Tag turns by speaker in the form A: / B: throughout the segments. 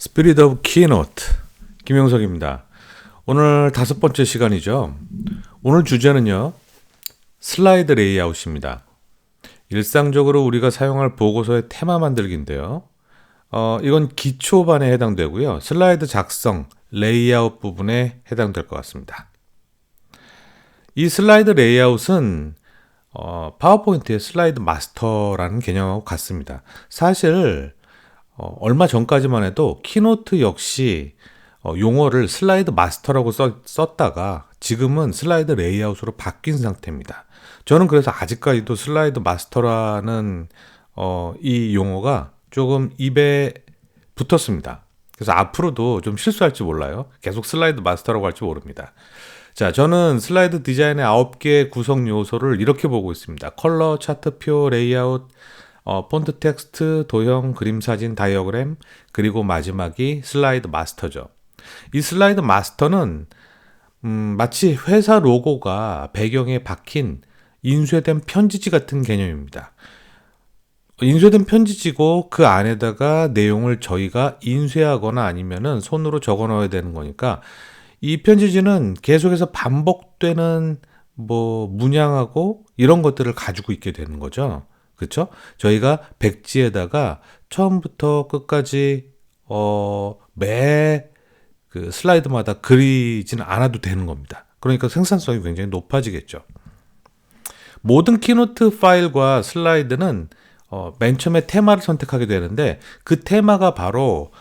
A: 스피릿 오브 키노트 김영석입니다. 오늘 5번째 시간이죠. 오늘 주제는요, 슬라이드 레이아웃입니다. 일상적으로 우리가 사용할 보고서의 테마 만들기인데요. 이건 기초반에 해당되고요. 슬라이드 작성, 레이아웃 부분에 해당될 것 같습니다. 이 슬라이드 레이아웃은 파워포인트의 슬라이드 마스터라는 개념하고 같습니다. 사실 얼마 전까지만 해도 키노트 역시 용어를 슬라이드 마스터라고 썼다가 지금은 슬라이드 레이아웃으로 바뀐 상태입니다. 저는 그래서 아직까지도 슬라이드 마스터라는 이 용어가 조금 입에 붙었습니다. 그래서 앞으로도 좀 실수할지 몰라요. 계속 슬라이드 마스터라고 할지 모릅니다. 자, 저는 슬라이드 디자인의 9개의 구성 요소를 이렇게 보고 있습니다. 컬러, 차트표, 레이아웃, 폰트 텍스트, 도형, 그림, 사진, 다이어그램, 그리고 마지막이 슬라이드 마스터죠. 이 슬라이드 마스터는 마치 회사 로고가 배경에 박힌 인쇄된 편지지 같은 개념입니다. 인쇄된 편지지고 그 안에다가 내용을 저희가 인쇄하거나 아니면은 손으로 적어 넣어야 되는 거니까 이 편지지는 계속해서 반복되는 문양하고 이런 것들을 가지고 있게 되는 거죠. 그렇죠? 저희가 백지에다가 처음부터 끝까지 매 그 슬라이드마다 그리지는 않아도 되는 겁니다. 그러니까 생산성이 굉장히 높아지겠죠. 모든 키노트 파일과 슬라이드는 맨 처음에 테마를 선택하게 되는데 그 테마가 바로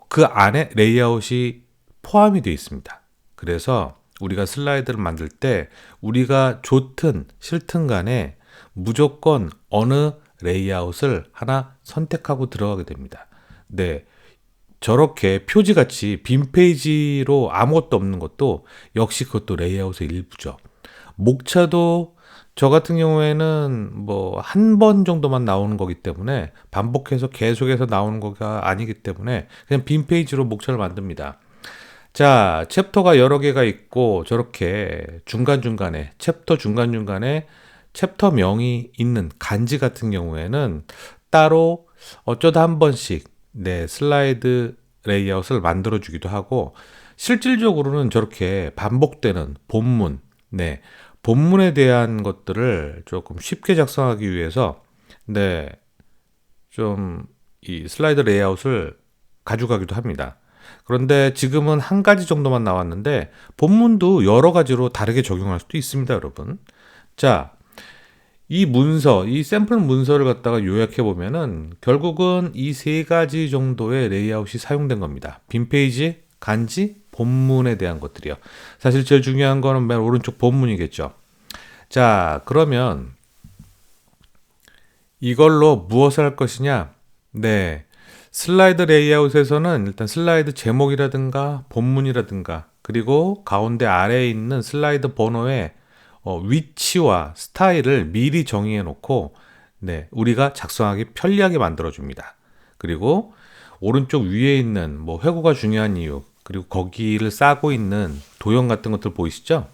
A: 그 안에 레이아웃이 포함이 되어 있습니다. 그래서 우리가 슬라이드를 만들 때 우리가 좋든 싫든 간에 무조건 어느 레이아웃을 하나 선택하고 들어가게 됩니다. 네, 저렇게 표지같이 빈 페이지로 아무것도 없는 것도 역시 그것도 레이아웃의 일부죠. 목차도 저 같은 경우에는 한 번 정도만 나오는 거기 때문에 반복해서 계속해서 나오는 거가 아니기 때문에 그냥 빈 페이지로 목차를 만듭니다. 자, 챕터가 여러 개가 있고 저렇게 중간중간에 챕터 중간중간에 챕터명이 있는 간지 같은 경우에는 따로 어쩌다 한 번씩 슬라이드 레이아웃을 만들어 주기도 하고 실질적으로는 저렇게 반복되는 본문, 본문에 대한 것들을 조금 쉽게 작성하기 위해서 좀 이 슬라이드 레이아웃을 가져가기도 합니다. 그런데 지금은 한 가지 정도만 나왔는데 본문도 여러 가지로 다르게 적용할 수도 있습니다, 여러분. 자, 이 문서, 이 샘플 문서를 갖다가 요약해 보면은 결국은 이 세 가지 정도의 레이아웃이 사용된 겁니다. 빈 페이지, 간지, 본문에 대한 것들이요. 사실 제일 중요한 거는 맨 오른쪽 본문이겠죠. 자, 그러면 이걸로 무엇을 할 것이냐? 슬라이드 레이아웃에서는 일단 슬라이드 제목이라든가 본문이라든가 그리고 가운데 아래에 있는 슬라이드 번호에 위치와 스타일을 미리 정의해 놓고 우리가 작성하기 편리하게 만들어 줍니다. 그리고 오른쪽 위에 있는 회고가 중요한 이유 그리고 거기를 싸고 있는 도형 같은 것들 보이시죠?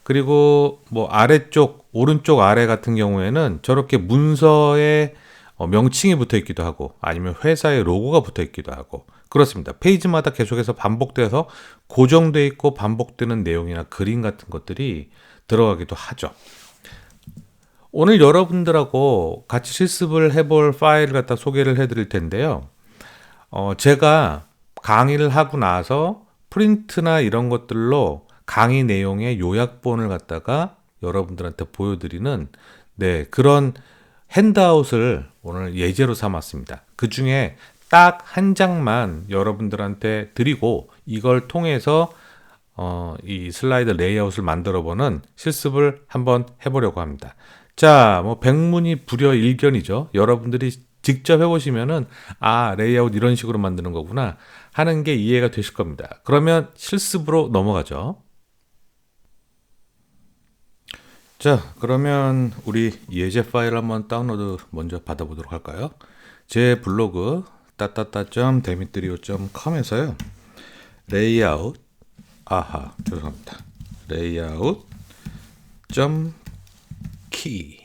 A: 그리고 아래쪽 오른쪽 아래 같은 경우에는 저렇게 문서에 명칭이 붙어 있기도 하고 아니면 회사의 로고가 붙어 있기도 하고 그렇습니다. 페이지마다 계속해서 반복돼서 고정돼 있고 반복되는 내용이나 그림 같은 것들이 들어가기도 하죠. 오늘 여러분들하고 같이 실습을 해볼 파일을 갖다 소개를 해드릴 텐데요. 제가 강의를 하고 나서 프린트나 이런 것들로 강의 내용의 요약본을 갖다가 여러분들한테 보여드리는 그런 핸드아웃을 오늘 예제로 삼았습니다. 그 중에 딱 한 장만 여러분들한테 드리고 이걸 통해서 이 슬라이드 레이아웃을 만들어보는 실습을 한번 해보려고 합니다. 자, 백문이 불여일견이죠. 여러분들이 직접 해보시면은 레이아웃 이런 식으로 만드는 거구나 하는 게 이해가 되실 겁니다. 그러면 실습으로 넘어가죠. 자, 그러면 우리 예제 파일 한번 다운로드 먼저 받아보도록 할까요? 제 블로그 따따따.데미트리오.com에서요. 레이아웃 죄송합니다. 레이아웃 키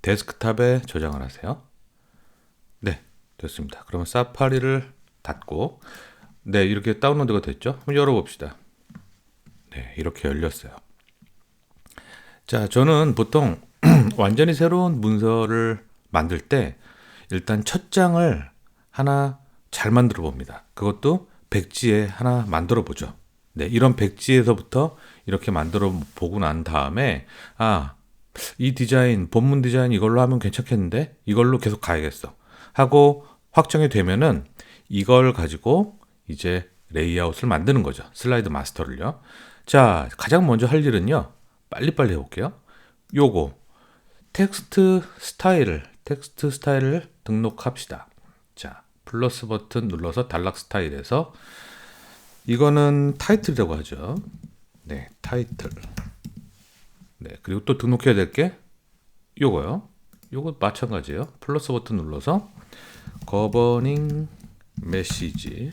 A: 데스크탑에 저장을 하세요. 됐습니다. 그러면 사파리를 닫고, 네, 이렇게 다운로드가 됐죠? 한번 열어봅시다. 네, 이렇게 열렸어요. 자, 저는 보통 완전히 새로운 문서를 만들 때 일단 첫 장을 하나 잘 만들어 봅니다. 그것도 백지에 하나 만들어 보죠. 네, 이런 백지에서부터 이렇게 만들어 보고 난 다음에, 아, 이 디자인, 본문 디자인 이걸로 하면 괜찮겠는데? 이걸로 계속 가야겠어. 하고 확정이 되면은 이걸 가지고 이제 레이아웃을 만드는 거죠. 슬라이드 마스터를요. 자, 가장 먼저 할 일은요. 빨리빨리 해볼게요. 요거 텍스트 스타일을 등록합시다. 자, 플러스 버튼 눌러서 단락 스타일에서 이거는 타이틀이라고 하죠. 네, 타이틀. 네, 그리고 또 등록해야 될 게 요거요. 요거 마찬가지예요. 플러스 버튼 눌러서 거버닝 메시지.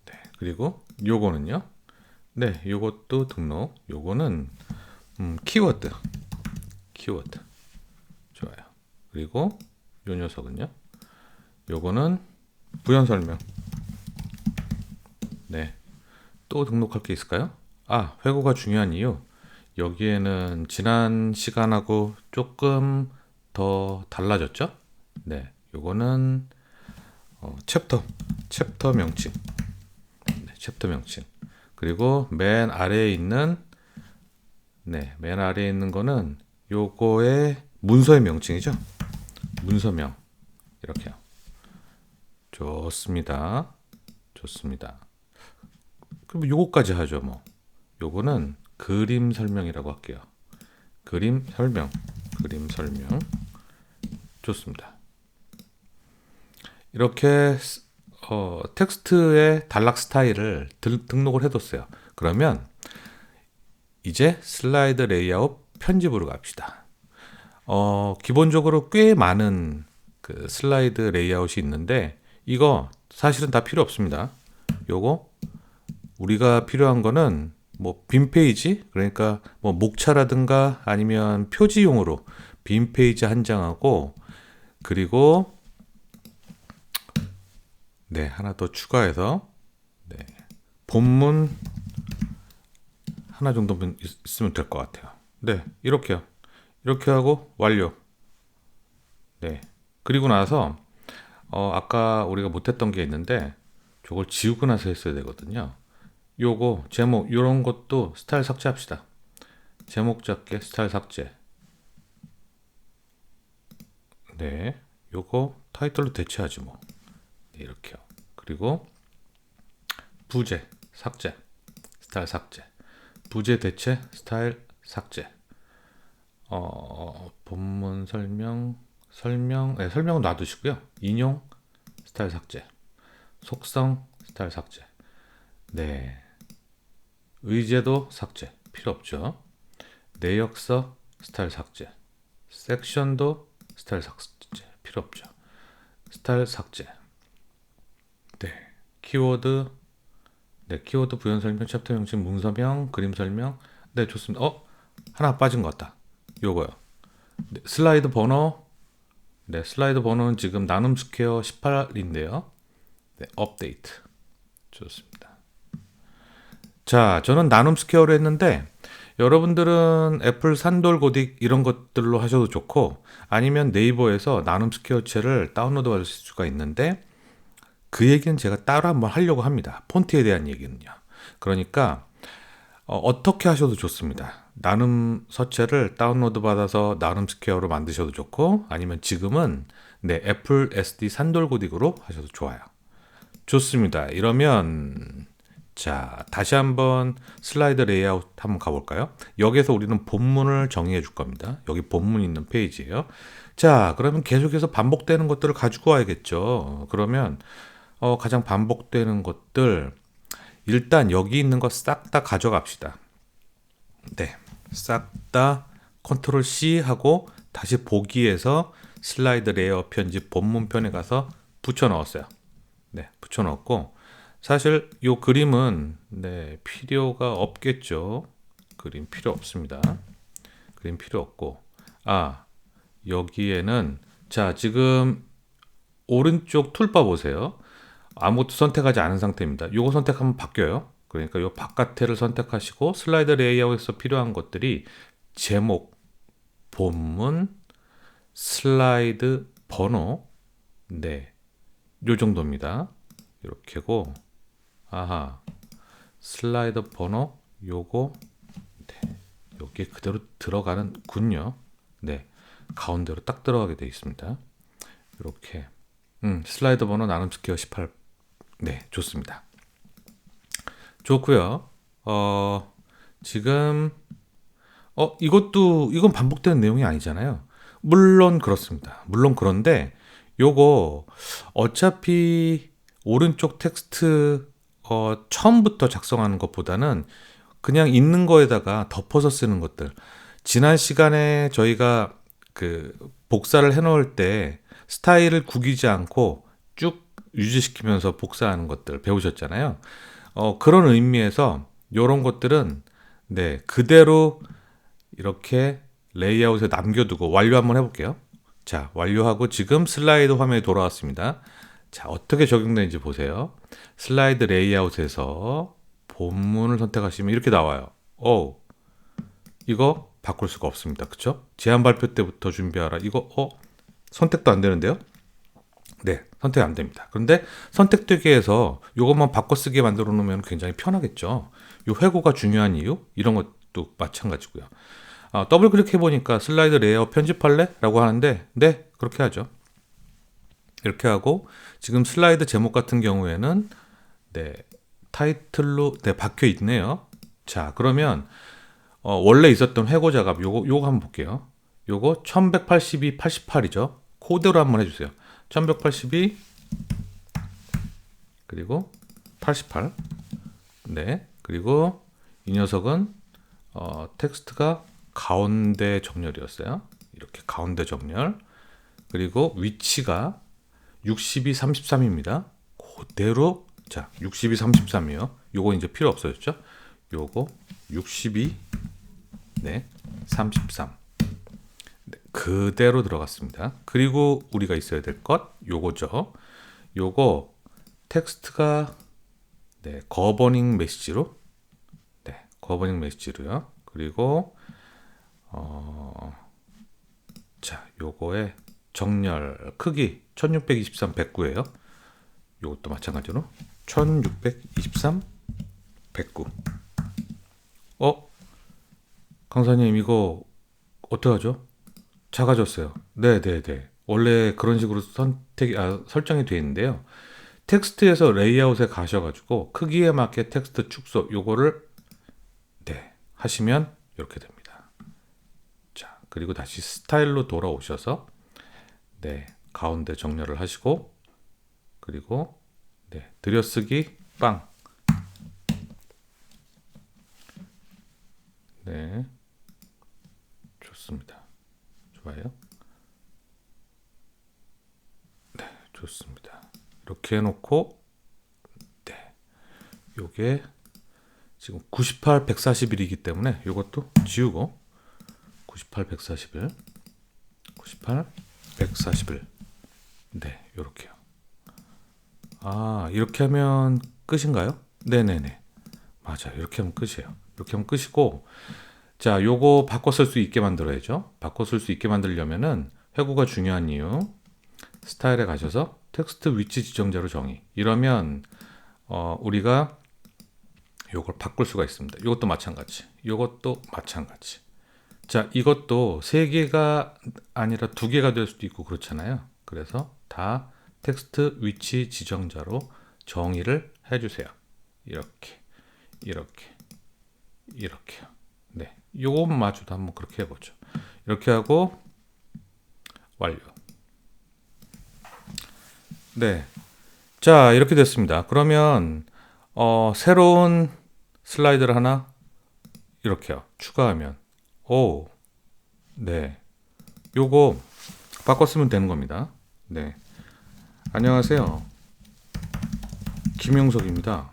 A: 네, 그리고 요거는요. 네, 요것도 등록. 요거는 키워드. 좋아요. 그리고 요 녀석은요. 요거는 부연 설명. 네. 또 등록할 게 있을까요? 아, 회고가 중요한 이유. 여기에는 지난 시간하고 조금 더 달라졌죠? 네. 요거는 챕터 명칭. 네, 챕터 명칭. 그리고 맨 아래에 있는 거는 요거의 문서의 명칭이죠. 문서명. 이렇게요. 좋습니다. 그럼 요거까지 하죠, 뭐. 요거는 그림 설명이라고 할게요. 그림 설명. 좋습니다. 이렇게 텍스트의 단락 스타일을 등록을 해뒀어요. 그러면 이제 슬라이드 레이아웃 편집으로 갑시다. 기본적으로 꽤 많은 그 슬라이드 레이아웃이 있는데 이거 사실은 다 필요 없습니다. 요거 우리가 필요한 거는 뭐 빈 페이지, 그러니까 뭐 목차라든가 아니면 표지용으로 빈 페이지 한 장하고, 그리고 네, 하나 더 추가해서 네, 본문 하나 정도면 있으면 될 것 같아요. 네, 이렇게요. 이렇게 하고 완료. 네, 그리고 나서 아까 우리가 못했던 게 있는데 저걸 지우고 나서 했어야 되거든요. 요거 제목 요런 것도 스타일 삭제합시다. 제목 잡게 스타일 삭제. 네, 요거 타이틀로 대체하지 뭐. 네, 이렇게요. 그리고 부제 삭제, 스타일 삭제. 부제 대체 스타일 삭제. 본문 네, 설명은 놔두시고요. 인용 스타일 삭제. 속성 스타일 삭제. 네, 의제도 삭제 필요 없죠. 내역서 스타일 삭제. 섹션도 스타일 삭제 필요 없죠. 스타일 삭제. 네, 키워드. 네, 키워드 부연 설명, 챕터 명칭, 문서명, 그림 설명. 네, 좋습니다. 하나 빠진 것 같다. 요거요. 네, 슬라이드 번호. 네, 슬라이드 번호는 지금 나눔 스퀘어 18인데요. 네, 업데이트. 좋습니다. 자, 저는 나눔 스퀘어로 했는데 여러분들은 애플 산돌 고딕 이런 것들로 하셔도 좋고, 아니면 네이버에서 나눔 스퀘어체를 다운로드 받을 수가 있는데 그 얘기는 제가 따로 한번 하려고 합니다. 폰트에 대한 얘기는요. 그러니까 어떻게 하셔도 좋습니다. 나눔 서체를 다운로드 받아서 나눔 스퀘어로 만드셔도 좋고, 아니면 지금은 네, 애플 SD 산돌 고딕으로 하셔도 좋아요. 좋습니다. 이러면 자, 다시 한번 슬라이드 레이아웃 한번 가볼까요? 여기서 우리는 본문을 정의해 줄 겁니다. 여기 본문 있는 페이지예요. 자, 그러면 계속해서 반복되는 것들을 가지고 와야겠죠. 그러면 가장 반복되는 것들, 일단 여기 있는 거 싹 다 가져갑시다. 네, 싹 다 컨트롤 C 하고 다시 보기에서 슬라이드 레이아웃 편집 본문편에 가서 붙여 넣었어요. 네, 붙여 넣었고, 사실 이 그림은 네, 필요가 없겠죠. 그림 필요 없습니다. 그림 필요 없고, 여기에는 자, 지금 오른쪽 툴바 보세요. 아무것도 선택하지 않은 상태입니다. 요거 선택하면 바뀌어요. 그러니까 요 바깥을 선택하시고 슬라이드 레이아웃에서 필요한 것들이 제목, 본문, 슬라이드 번호, 네, 요 정도입니다. 이렇게고, 아하, 슬라이드 번호, 요거, 네, 여기에 그대로 들어가는군요. 네, 가운데로 딱 들어가게 되어 있습니다. 이렇게, 슬라이드 번호 나눔 스퀘어 18, 네, 좋습니다. 좋고요. 지금 이건 반복되는 내용이 아니잖아요. 물론 그렇습니다. 물론 그런데 요거 어차피 오른쪽 텍스트 처음부터 작성하는 것보다는 그냥 있는 거에다가 덮어서 쓰는 것들. 지난 시간에 저희가 그 복사를 해놓을 때 스타일을 구기지 않고 쭉 유지시키면서 복사하는 것들 배우셨잖아요. 그런 의미에서 이런 것들은 네, 그대로 이렇게 레이아웃에 남겨두고 완료 한번 해볼게요. 자, 완료하고 지금 슬라이드 화면에 돌아왔습니다. 자, 어떻게 적용되는지 보세요. 슬라이드 레이아웃에서 본문을 선택하시면 이렇게 나와요. 이거 바꿀 수가 없습니다. 그쵸? 제한 발표 때부터 준비하라. 이거 선택도 안 되는데요? 네, 선택 안 됩니다. 그런데 선택되게 해서 이것만 바꿔 쓰게 만들어 놓으면 굉장히 편하겠죠. 이 회고가 중요한 이유? 이런 것도 마찬가지고요. 더블 클릭해 보니까 슬라이드 레이아웃 편집할래? 라고 하는데 네, 그렇게 하죠. 이렇게 하고 지금 슬라이드 제목 같은 경우에는 네, 타이틀로 네, 박혀 있네요. 자, 그러면 원래 있었던 회고 작업 요거 한번 볼게요. 요거 1182, 88이죠. 코드로 한번 해주세요. 1182 그리고 88. 네, 그리고 이 녀석은 텍스트가 가운데 정렬이었어요. 이렇게 가운데 정렬. 그리고 위치가 62, 33입니다. 그대로 자 62, 33이요. 요거 이제 필요 없어졌죠. 요거 62 네, 33 네, 그대로 들어갔습니다. 그리고 우리가 있어야 될 것 요거죠. 요거 텍스트가 네, 거버닝 메시지로 네, 거버닝 메시지로요. 그리고 자, 요거의 정렬 크기 1623, 109예요. 요것도 마찬가지로 1623, 109. 강사님 이거 어떡하죠? 작아졌어요. 네네네. 원래 그런 식으로 설정이 되어 있는데요. 텍스트에서 레이아웃에 가셔가지고 크기에 맞게 텍스트 축소 요거를 네 하시면 이렇게 됩니다. 자, 그리고 다시 스타일로 돌아오셔서 네 가운데 정렬을 하시고 그리고 네 들여쓰기 빵. 네, 좋습니다. 좋아요. 네, 좋습니다. 이렇게 해놓고 네, 요게 지금 98, 141이기 때문에 요것도 지우고 98, 141, 98, 141. 네, 요렇게요. 이렇게 하면 끝인가요? 네네네. 맞아요. 이렇게 하면 끝이에요. 이렇게 하면 끝이고, 자, 요거 바꿔 쓸 수 있게 만들어야죠. 바꿔 쓸 수 있게 만들려면은 회고가 중요한 이유, 스타일에 가셔서 텍스트 위치 지정자로 정의. 이러면 우리가 요걸 바꿀 수가 있습니다. 요것도 마찬가지. 요것도 마찬가지. 자, 이것도 3개가 아니라 2개가 될 수도 있고 그렇잖아요. 그래서 다 텍스트 위치 지정자로 정의를 해주세요. 이렇게, 이렇게, 이렇게요. 네, 요것마저도 한번 그렇게 해보죠. 이렇게 하고 완료. 네, 자 이렇게 됐습니다. 그러면 새로운 슬라이드를 하나 이렇게요. 추가하면 네, 요거 바꿔 쓰면 되는 겁니다. 네, 안녕하세요. 김용석입니다.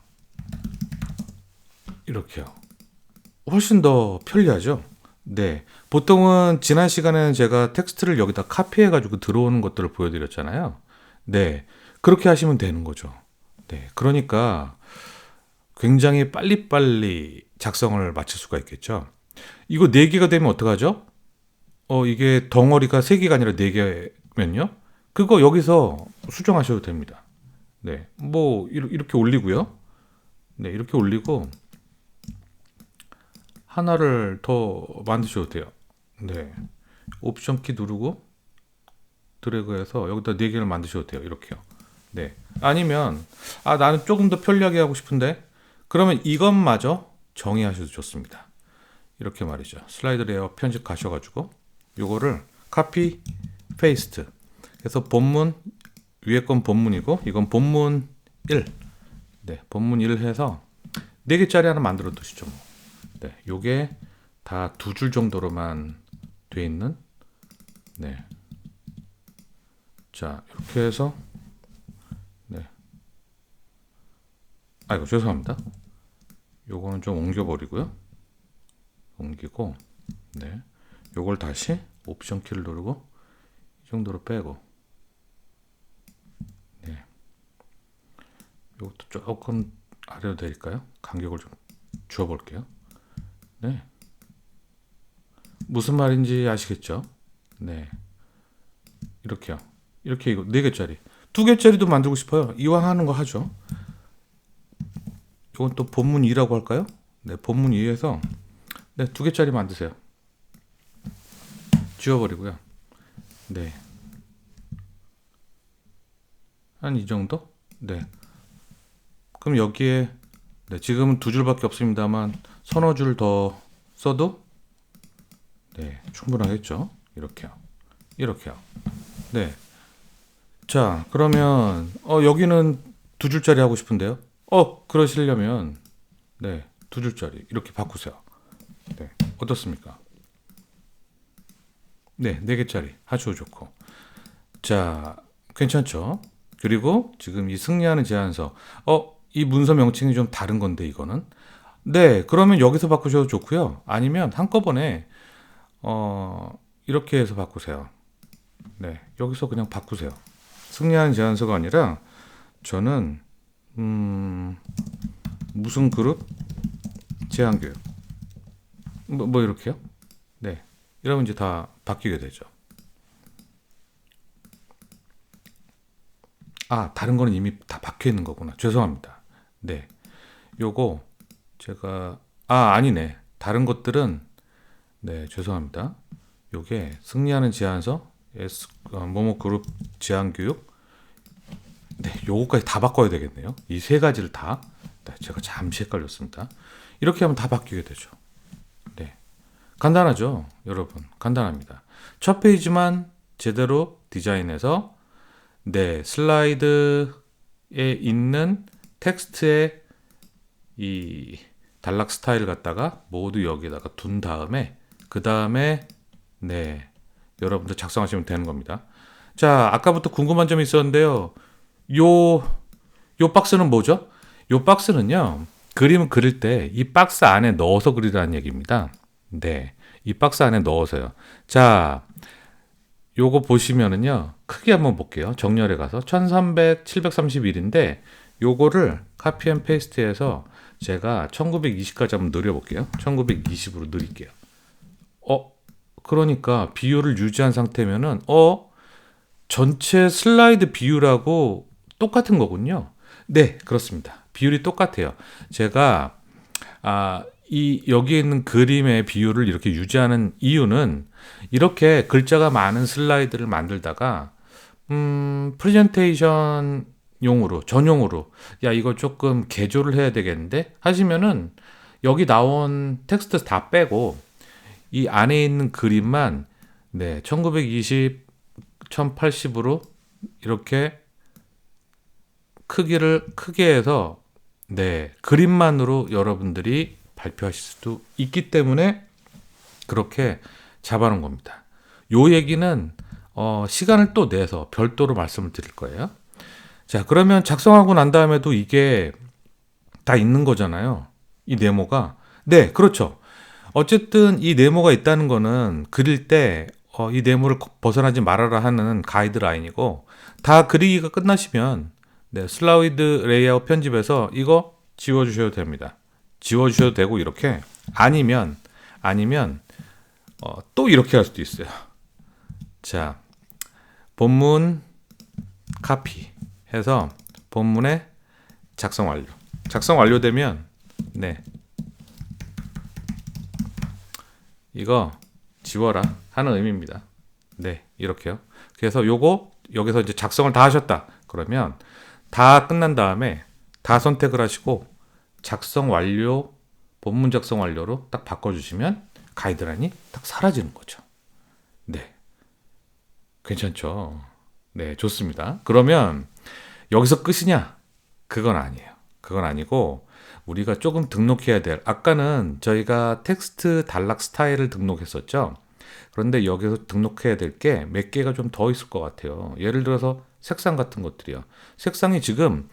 A: 이렇게요. 훨씬 더 편리하죠? 네. 보통은 지난 시간에는 제가 텍스트를 여기다 카피해가지고 들어오는 것들을 보여드렸잖아요. 네. 그렇게 하시면 되는 거죠. 네. 그러니까 굉장히 빨리빨리 작성을 마칠 수가 있겠죠. 이거 4개가 되면 어떡하죠? 이게 덩어리가 3개가 아니라 4개면요. 그거 여기서 수정하셔도 됩니다. 네. 뭐 이렇게 올리고요. 네, 이렇게 올리고 하나를 더 만드셔도 돼요. 네. 옵션 키 누르고 드래그해서 여기다 4개를 만드셔도 돼요. 이렇게요. 네. 아니면 나는 조금 더 편리하게 하고 싶은데 그러면 이것마저 정의하셔도 좋습니다. 이렇게 말이죠. 슬라이드 레이아웃 편집 가셔가지고 요거를 카피 페이스트 그래서 본문 위에 건 본문이고 이건 본문 1 네, 본문 1 해서 4개짜리 하나 만들어 두시죠. 뭐. 네, 요게 다 2줄 정도로만 돼 있는 네. 자, 이렇게 해서 네. 아이고 죄송합니다. 요거는 좀 옮겨버리고요. 옮기고 네. 요걸 다시 옵션 키를 누르고 이 정도로 빼고 네. 요것도 조금 아래로 내릴까요? 간격을 좀 줄여볼게요. 네. 무슨 말인지 아시겠죠? 네. 이렇게요. 이렇게 이거 4개짜리. 2개짜리도 만들고 싶어요. 이왕 하는 거 하죠. 이건 또 본문 2라고 할까요? 네, 본문 2에서 네, 2개짜리 만드세요. 지워버리고요. 네. 한 이 정도? 네. 그럼 여기에 네, 지금은 2줄밖에 없습니다만 서너 줄 더 써도 네, 충분하겠죠. 이렇게요. 이렇게요. 네. 자, 그러면 여기는 2줄짜리 하고 싶은데요. 그러시려면 네, 2줄짜리 이렇게 바꾸세요. 네. 어떻습니까? 네, 4개짜리 하셔도 좋고. 자, 괜찮죠? 그리고 지금 이 승리하는 제안서 이 문서 명칭이 좀 다른 건데 이거는 네, 그러면 여기서 바꾸셔도 좋고요. 아니면 한꺼번에 이렇게 해서 바꾸세요. 네, 여기서 그냥 바꾸세요. 승리하는 제안서가 아니라 저는 무슨 그룹 제한교육 뭐 이렇게요. 네, 이러면 이제 다 바뀌게 되죠. 다른 거는 이미 다 박혀 있는 거구나. 죄송합니다. 네, 요거 제가 아니네. 다른 것들은 네, 죄송합니다. 요게 승리하는 제안서 모모 그룹 제한 교육 네, 요거까지 다 바꿔야 되겠네요. 이 3가지를 다 네, 제가 잠시 헷갈렸습니다. 이렇게 하면 다 바뀌게 되죠. 네, 간단하죠, 여러분. 간단합니다. 첫 페이지만 제대로 디자인해서 네, 슬라이드에 있는 텍스트의 이 단락 스타일을 갖다가 모두 여기다가 둔 다음에 그 다음에 네, 여러분들 작성하시면 되는 겁니다. 자, 아까부터 궁금한 점이 있었는데요. 요 박스는 뭐죠? 요 박스는요. 그림을 그릴 때 이 박스 안에 넣어서 그리라는 얘기입니다. 네. 이 박스 안에 넣어서요. 자, 요거 보시면은요. 크게 한번 볼게요. 정렬해 가서 1300, 731인데 요거를 카피 앤 페이스트해서 제가 1920까지 한번 늘려볼게요. 1920으로 늘릴게요. 그러니까 비율을 유지한 상태면은 전체 슬라이드 비율하고 똑같은 거군요. 네, 그렇습니다. 비율이 똑같아요. 제가 여기에 있는 그림의 비율을 이렇게 유지하는 이유는 이렇게 글자가 많은 슬라이드를 만들다가 프레젠테이션 용으로 전용으로 이거 조금 개조를 해야 되겠는데 하시면은 여기 나온 텍스트 다 빼고 이 안에 있는 그림만 네, 1920, 1080으로 이렇게 크기를 크게 해서 네, 그림만으로 여러분들이 발표하실 수도 있기 때문에 그렇게 잡아놓은 겁니다. 요 얘기는 시간을 또 내서 별도로 말씀을 드릴 거예요. 자, 그러면 작성하고 난 다음에도 이게 다 있는 거잖아요. 이 네모가. 네, 그렇죠. 어쨌든 이 네모가 있다는 거는 그릴 때 이 내물을 벗어나지 말아라 하는 가이드라인이고, 다 그리기가 끝나시면 네, 슬라이드 레이아웃 편집에서 이거 지워주셔도 됩니다. 지워주셔도 되고 이렇게 아니면 또 이렇게 할 수도 있어요. 자, 본문 카피 해서 본문에 작성 완료. 작성 완료되면 네, 이거 지워라 하는 의미입니다. 네, 이렇게요. 그래서 요거 여기서 이제 작성을 다 하셨다. 그러면 다 끝난 다음에 다 선택을 하시고 작성 완료, 본문 작성 완료로 딱 바꿔주시면 가이드라인이 딱 사라지는 거죠. 네, 괜찮죠? 네, 좋습니다. 그러면 여기서 끝이냐? 그건 아니에요. 그건 아니고 우리가 조금 등록해야 될, 아까는 저희가 텍스트 단락 스타일을 등록했었죠. 그런데 여기서 등록해야 될 게 몇 개가 좀 더 있을 것 같아요. 예를 들어서 색상 같은 것들이요. 색상이 지금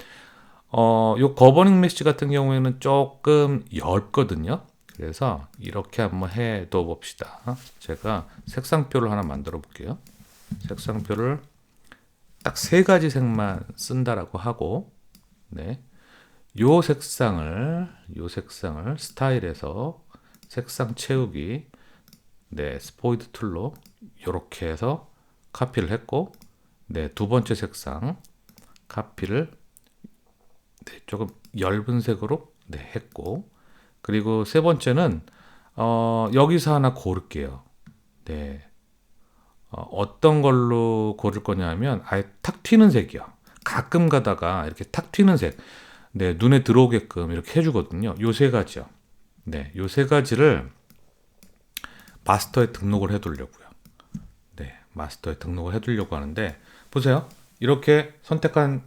A: 요 거버닝 메시 같은 경우에는 조금 얇거든요. 그래서 이렇게 한번 해둬 봅시다. 제가 색상표를 하나 만들어 볼게요. 색상표를 딱 세 가지 색만 쓴다라고 하고, 네, 요 색상을 스타일에서 색상 채우기, 네, 스포이드 툴로 이렇게 해서 카피를 했고, 네, 두 번째 색상 카피를 네, 조금 엷은 색으로 네, 했고, 그리고 세 번째는 여기서 하나 고를게요. 네, 어떤 걸로 고를 거냐면 아예 탁 튀는 색이요. 가끔 가다가 이렇게 탁 튀는 색, 네, 눈에 들어오게끔 이렇게 해주거든요. 요 세 가지요. 네, 요 세 가지를 마스터에 등록을 해두려고요. 네, 마스터에 등록을 해두려고 하는데, 보세요. 이렇게 선택한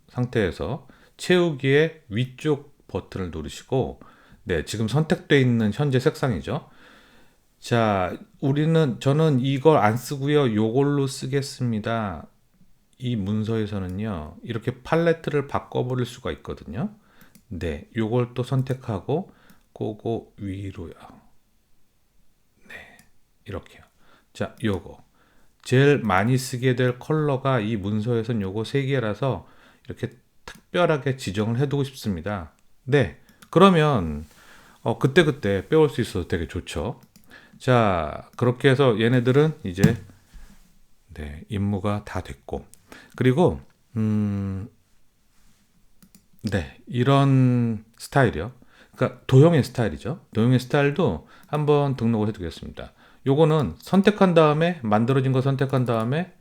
A: 상태에서 채우기의 위쪽 버튼을 누르시고, 네, 지금 선택되어 있는 현재 색상이죠. 자, 저는 이걸 안 쓰고요. 요걸로 쓰겠습니다. 이 문서에서는요, 이렇게 팔레트를 바꿔버릴 수가 있거든요. 네, 요걸 또 선택하고, 그거 위로요. 네, 이렇게요. 자, 요거. 제일 많이 쓰게 될 컬러가 이 문서에선 요거 세 개라서 이렇게 특별하게 지정을 해두고 싶습니다. 네, 그러면 그때그때 빼올 수 있어서 되게 좋죠. 자, 그렇게 해서 얘네들은 이제 네, 임무가 다 됐고, 그리고 네, 이런 스타일이요. 그러니까 도형의 스타일이죠. 도형의 스타일도 한번 등록을 해두겠습니다. 요거는 선택한 다음에 만들어진 거 선택한 다음에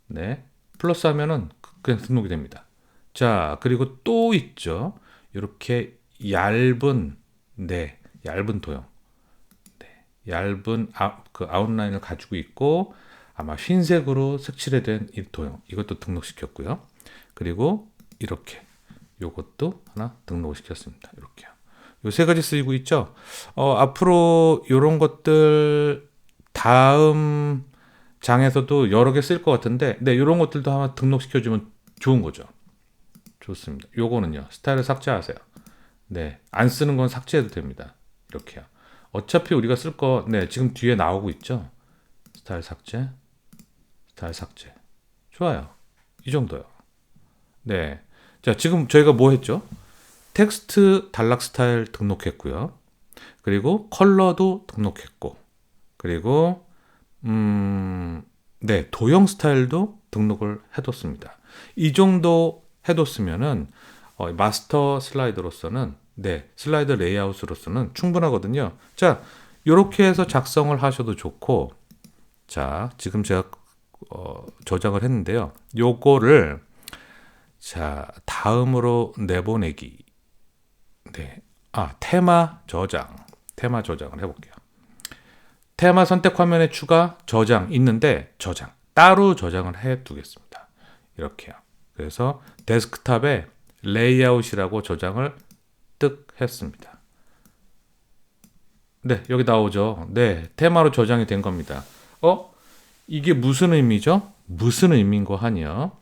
A: 네, 플러스 하면은 그냥 등록이 됩니다. 자, 그리고 또 있죠. 이렇게 얇은 네, 얇은 도형. 얇은 그 아웃라인을 가지고 있고 아마 흰색으로 색칠된 이 도형, 이것도 등록시켰고요. 그리고 이렇게 요것도 하나 등록을 시켰습니다. 이렇게요. 요 세 가지 쓰이고 있죠. 앞으로 요런 것들 다음 장에서도 여러 개 쓸 것 같은데, 네, 요런 것들도 하나 등록시켜주면 좋은 거죠. 좋습니다. 요거는요, 스타일을 삭제하세요. 네, 안 쓰는 건 삭제해도 됩니다. 이렇게요. 어차피 우리가 쓸 거, 네, 지금 뒤에 나오고 있죠. 스타일 삭제, 스타일 삭제. 좋아요. 이 정도요. 네. 자, 지금 저희가 뭐 했죠? 텍스트 단락 스타일 등록했고요. 그리고 컬러도 등록했고, 그리고 네, 도형 스타일도 등록을 해뒀습니다. 이 정도 해뒀으면은 마스터 슬라이드로서는 네, 슬라이드 레이아웃으로서는 충분하거든요. 자, 이렇게 해서 작성을 하셔도 좋고, 자, 지금 제가 저장을 했는데요. 요거를 자, 다음으로 내보내기. 네, 테마 저장을 해볼게요. 테마 선택 화면에 추가 저장 있는데 저장 따로 저장을 해 두겠습니다. 이렇게요. 그래서 데스크탑에 레이아웃이라고 저장을 뜩 했습니다. 네, 여기 나오죠. 네, 테마로 저장이 된 겁니다. 이게 무슨 의미죠? 무슨 의미인 거 하니요?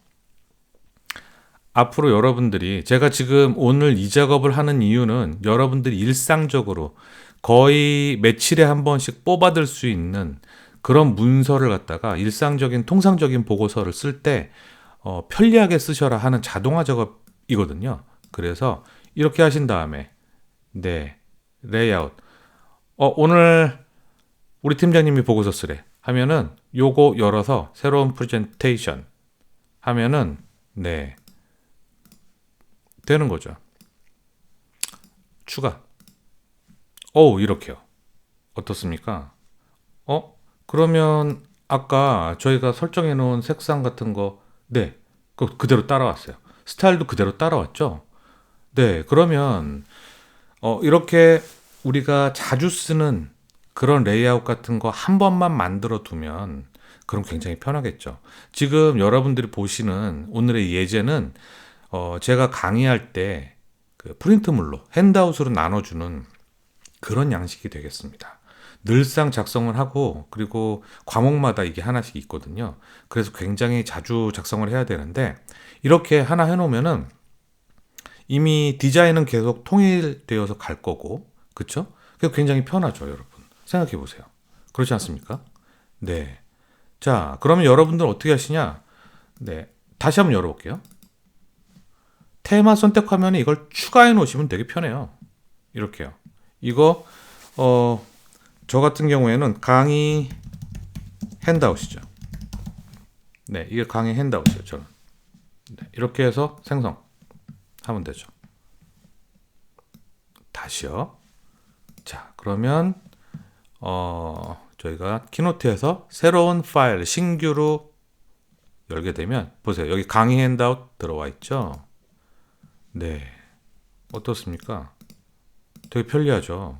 A: 앞으로 여러분들이, 제가 지금 오늘 이 작업을 하는 이유는 여러분들이 일상적으로 거의 며칠에 한 번씩 뽑아들 수 있는 그런 문서를 갖다가 일상적인 통상적인 보고서를 쓸 때 편리하게 쓰셔라 하는 자동화 작업이거든요. 그래서 이렇게 하신 다음에 네, 레이아웃. 오늘 우리 팀장님이 보고서 쓰래 하면은 요거 열어서 새로운 프레젠테이션 하면은 네, 되는 거죠. 추가. 이렇게요. 어떻습니까? 그러면 아까 저희가 설정해 놓은 색상 같은 거, 네, 그대로 따라왔어요. 스타일도 그대로 따라왔죠? 네, 그러면 이렇게 우리가 자주 쓰는 그런 레이아웃 같은 거 한 번만 만들어 두면 그럼 굉장히 편하겠죠. 지금 여러분들이 보시는 오늘의 예제는 제가 강의할 때 그 프린트물로 핸드아웃으로 나눠주는 그런 양식이 되겠습니다. 늘상 작성을 하고 그리고 과목마다 이게 하나씩 있거든요. 그래서 굉장히 자주 작성을 해야 되는데 이렇게 하나 해놓으면은 이미 디자인은 계속 통일되어서 갈 거고, 그쵸? 그래서 굉장히 편하죠, 여러분. 생각해 보세요. 그렇지 않습니까? 네. 자, 그러면 여러분들 어떻게 하시냐? 네. 다시 한번 열어볼게요. 테마 선택 화면에 이걸 추가해 놓으시면 되게 편해요. 이렇게요. 이거, 저 같은 경우에는 강의 핸드아웃이죠. 네. 이게 강의 핸드아웃이에요, 저는. 네, 이렇게 해서 생성하면 되죠. 다시요. 자, 그러면 저희가 키노트에서 새로운 파일 신규로 열게 되면 보세요. 여기 강의 핸드아웃 들어와 있죠. 네, 어떻습니까? 되게 편리하죠.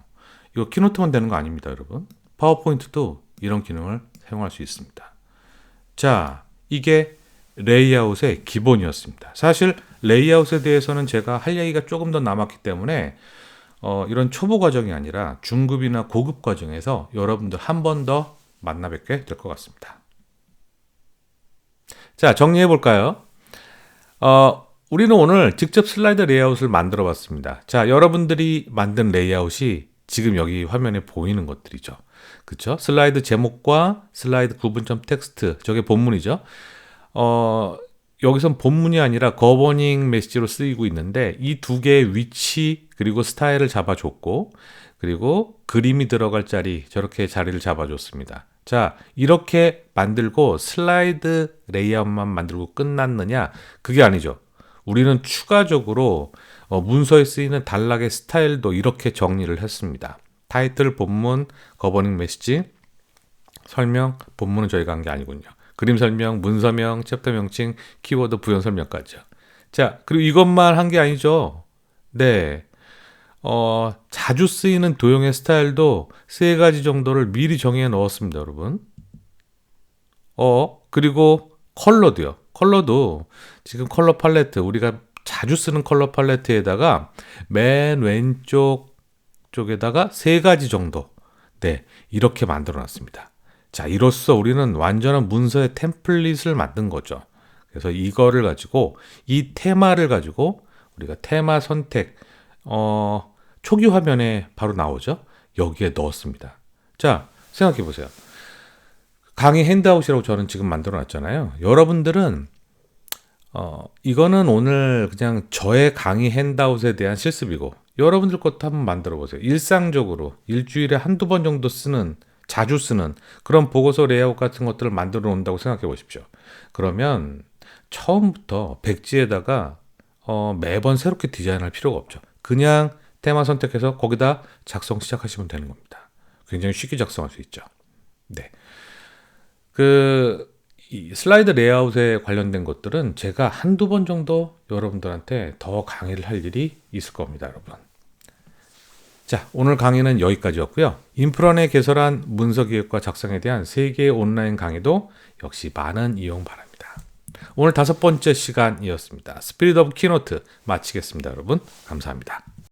A: 이거 키노트만 되는 거 아닙니다, 여러분. 파워포인트도 이런 기능을 사용할 수 있습니다. 자, 이게 레이아웃의 기본이었습니다. 사실 레이아웃에 대해서는 제가 할 얘기가 조금 더 남았기 때문에 이런 초보 과정이 아니라 중급이나 고급 과정에서 여러분들 한 번 더 만나 뵙게 될 것 같습니다. 자, 정리해 볼까요? 우리는 오늘 직접 슬라이드 레이아웃을 만들어 봤습니다. 자, 여러분들이 만든 레이아웃이 지금 여기 화면에 보이는 것들이죠. 그쵸? 슬라이드 제목과 슬라이드 구분점 텍스트, 저게 본문이죠. 여기선 본문이 아니라 거버닝 메시지로 쓰이고 있는데 이 두 개의 위치 그리고 스타일을 잡아줬고 그리고 그림이 들어갈 자리 저렇게 자리를 잡아줬습니다. 자, 이렇게 만들고 슬라이드 레이아웃만 만들고 끝났느냐? 그게 아니죠. 우리는 추가적으로 문서에 쓰이는 단락의 스타일도 이렇게 정리를 했습니다. 타이틀, 본문, 거버닝 메시지, 설명, 본문은 저희가 한 게 아니군요. 그림 설명, 문서명, 챕터 명칭, 키워드, 부연 설명까지요. 자, 그리고 이것만 한 게 아니죠. 네. 자주 쓰이는 도형의 스타일도 3가지 정도를 미리 정해 넣었습니다, 여러분. 그리고 컬러도요. 컬러도 지금 컬러 팔레트, 우리가 자주 쓰는 컬러 팔레트에다가 맨 왼쪽 쪽에다가 3가지 정도. 네. 이렇게 만들어 놨습니다. 자, 이로써 우리는 완전한 문서의 템플릿을 만든 거죠. 그래서 이거를 가지고 이 테마를 가지고 우리가 테마 선택 초기 화면에 바로 나오죠. 여기에 넣었습니다. 자, 생각해 보세요. 강의 핸드아웃이라고 저는 지금 만들어 놨잖아요. 여러분들은 이거는 오늘 그냥 저의 강의 핸드아웃에 대한 실습이고 여러분들 것도 한번 만들어 보세요. 일상적으로 일주일에 한두 번 정도 쓰는 자주 쓰는 그런 보고서 레이아웃 같은 것들을 만들어 놓는다고 생각해 보십시오. 그러면 처음부터 백지에다가 매번 새롭게 디자인할 필요가 없죠. 그냥 테마 선택해서 거기다 작성 시작하시면 되는 겁니다. 굉장히 쉽게 작성할 수 있죠. 네. 이 슬라이드 레이아웃에 관련된 것들은 제가 한두 번 정도 여러분들한테 더 강의를 할 일이 있을 겁니다, 여러분. 자, 오늘 강의는 여기까지였고요. 인프런에 개설한 문서기획과 작성에 대한 3개의 온라인 강의도 역시 많은 이용 바랍니다. 오늘 5번째 시간이었습니다. 스피릿 오브 키노트 마치겠습니다, 여러분. 감사합니다.